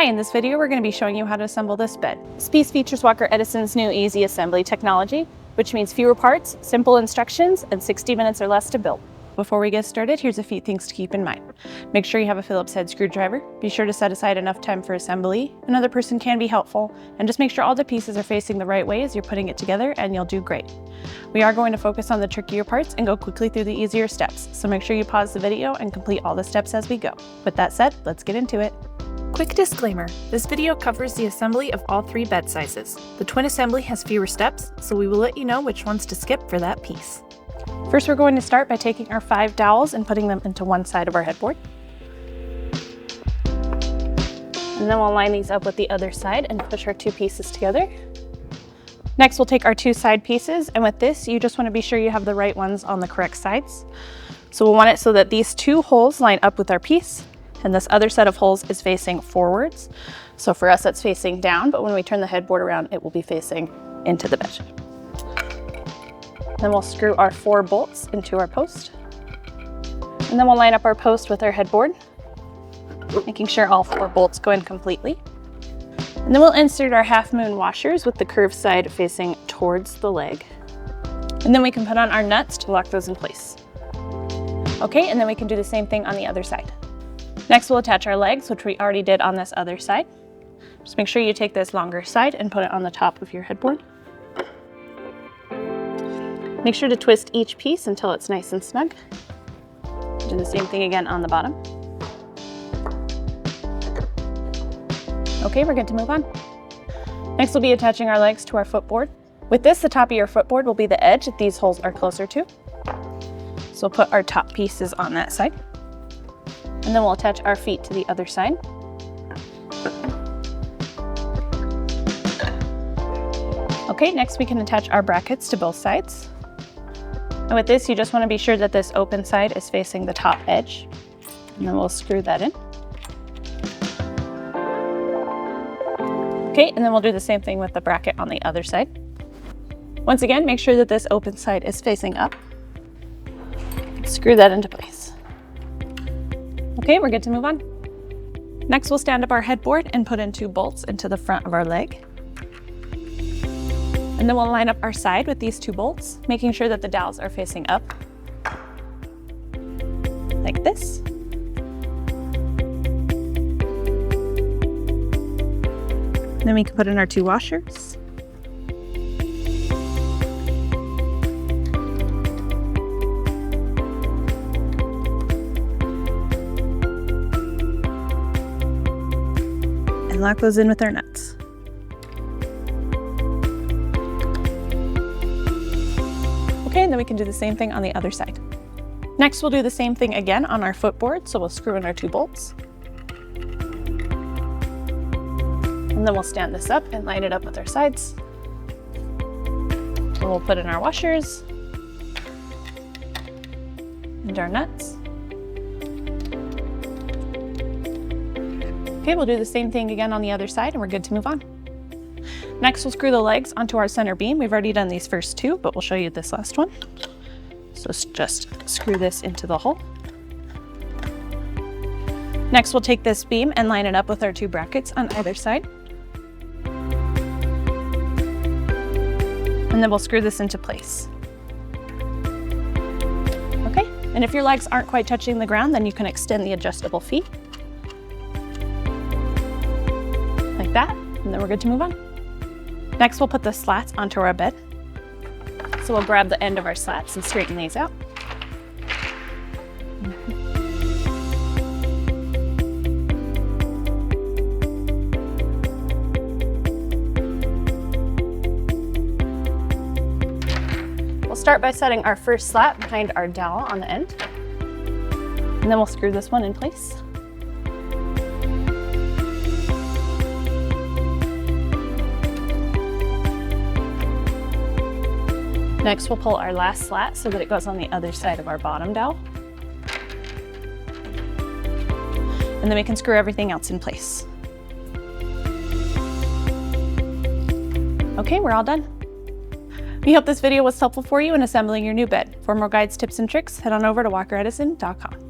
Hi, in this video we're going to be showing you how to assemble this bed. This piece features Walker Edison's new easy assembly technology, which means fewer parts, simple instructions, and 60 minutes or less to build. Before we get started, here's a few things to keep in mind. Make sure you have a Phillips head screwdriver. Be sure to set aside enough time for assembly. Another person can be helpful, and just make sure all the pieces are facing the right way as you're putting it together, and you'll do great. We are going to focus on the trickier parts and go quickly through the easier steps, so make sure you pause the video and complete all the steps as we go. With that said, let's get into it. Quick disclaimer, this video covers the assembly of all 3 bed sizes. The twin assembly has fewer steps, so we will let you know which ones to skip for that piece. First, we're going to start by taking our 5 dowels and putting them into one side of our headboard. And then we'll line these up with the other side and push our 2 pieces together. Next, we'll take our 2 side pieces, and with this, you just want to be sure you have the right ones on the correct sides. So we'll want it so that these 2 holes line up with our piece, and this other set of holes is facing forwards. So for us, that's facing down, but when we turn the headboard around, it will be facing into the bed. Then we'll screw our 4 bolts into our post. And then we'll line up our post with our headboard, making sure all 4 bolts go in completely. And then we'll insert our half moon washers with the curved side facing towards the leg. And then we can put on our nuts to lock those in place. Okay, and then we can do the same thing on the other side. Next, we'll attach our legs, which we already did on this other side. Just make sure you take this longer side and put it on the top of your headboard. Make sure to twist each piece until it's nice and snug. Do the same thing again on the bottom. Okay, we're good to move on. Next, we'll be attaching our legs to our footboard. With this, the top of your footboard will be the edge that these holes are closer to. So we'll put our top pieces on that side. And then we'll attach our feet to the other side. Okay, next we can attach our brackets to both sides. And with this, you just want to be sure that this open side is facing the top edge. And then we'll screw that in. Okay, and then we'll do the same thing with the bracket on the other side. Once again, make sure that this open side is facing up. Screw that into place. Okay, we're good to move on. Next, we'll stand up our headboard and put in 2 bolts into the front of our leg. And then we'll line up our side with these 2 bolts, making sure that the dowels are facing up, like this. And then we can put in our 2 washers. And lock those in with our nuts. Okay, and then we can do the same thing on the other side. Next, we'll do the same thing again on our footboard, so we'll screw in our 2 bolts. And then we'll stand this up and line it up with our sides. And we'll put in our washers and our nuts. Okay, we'll do the same thing again on the other side and we're good to move on. Next, we'll screw the legs onto our center beam. We've already done these first 2, but we'll show you this last one. So just screw this into the hole. Next, we'll take this beam and line it up with our 2 brackets on either side. And then we'll screw this into place. Okay, and if your legs aren't quite touching the ground, then you can extend the adjustable feet. Like that, and then we're good to move on. Next, we'll put the slats onto our bed. So we'll grab the end of our slats and straighten these out. We'll start by setting our first slat behind our dowel on the end. And then we'll screw this one in place. Next, we'll pull our last slat so that it goes on the other side of our bottom dowel. And then we can screw everything else in place. Okay, we're all done. We hope this video was helpful for you in assembling your new bed. For more guides, tips, and tricks, head on over to walkeredison.com.